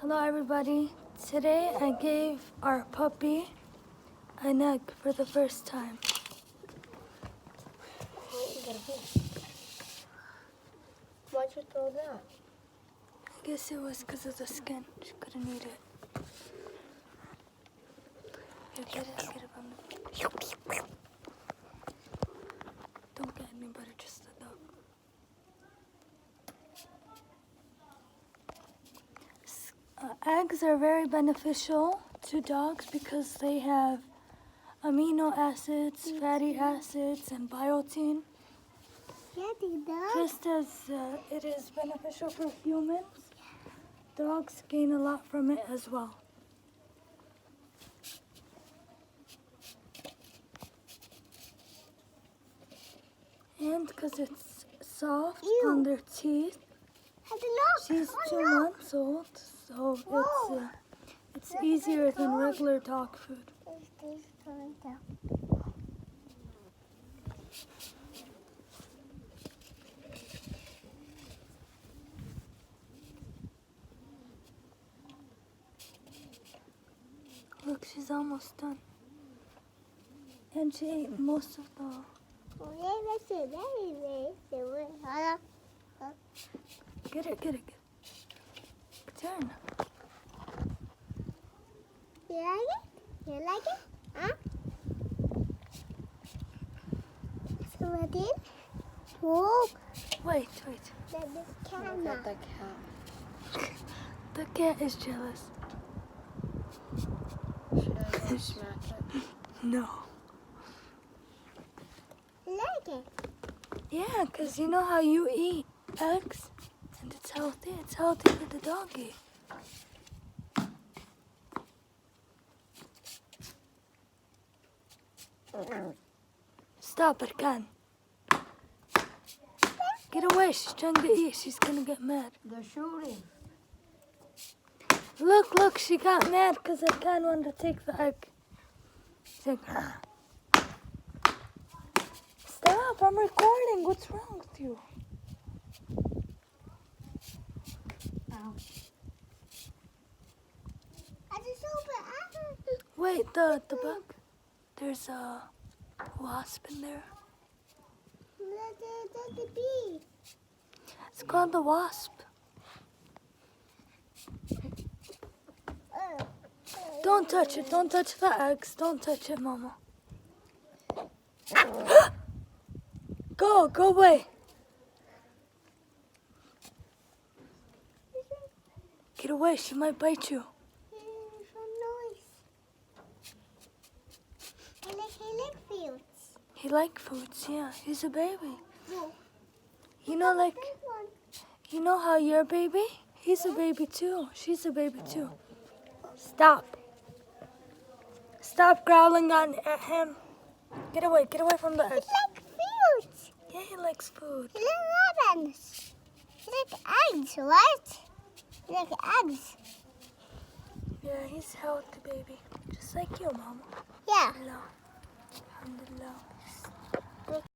Hello everybody. Today I gave our puppy an egg for the first time. Why'd you throw that? I guess it was because of the skin. She couldn't eat it. Here, get it from the... Don't get anybody, just the dog. Eggs are very beneficial to dogs because they have amino acids, fatty acids, and biotin. Just as it is beneficial for humans, dogs gain a lot from it as well. And because it's soft on their teeth, she's 2 months old, so it's easier than regular dog food. Look, she's almost done. And she ate most of the... Get it. Turn. You like it? Huh? So what is? Whoa. Wait. Look at the cat. The cat is jealous. Should I go smack it? No. Like it? Yeah, because you know how you eat eggs? And it's healthy. It's healthy for the doggy. Stop it, Ken. Get away. She's trying to eat. She's going to get mad. They're shooting. Look. She got mad because I Ken wanted to take the egg. She's like, Stop. I'm recording. What's wrong with you? Wait, the bug. There's a wasp in there. The bee. It's called the wasp. Don't touch it. Don't touch the eggs. Don't touch it, Mama. Go away. Get away. She might bite you. He likes foods, yeah. He's a baby. You know how you're a baby? He's a baby too. She's a baby too. Stop growling at him. Get away from the egg. He likes food. Yeah, he likes food. He likes lemons. He likes eggs, right? He likes eggs. Yeah, he's healthy, baby. Just like you, Mama. Yeah. Alhamdulillah.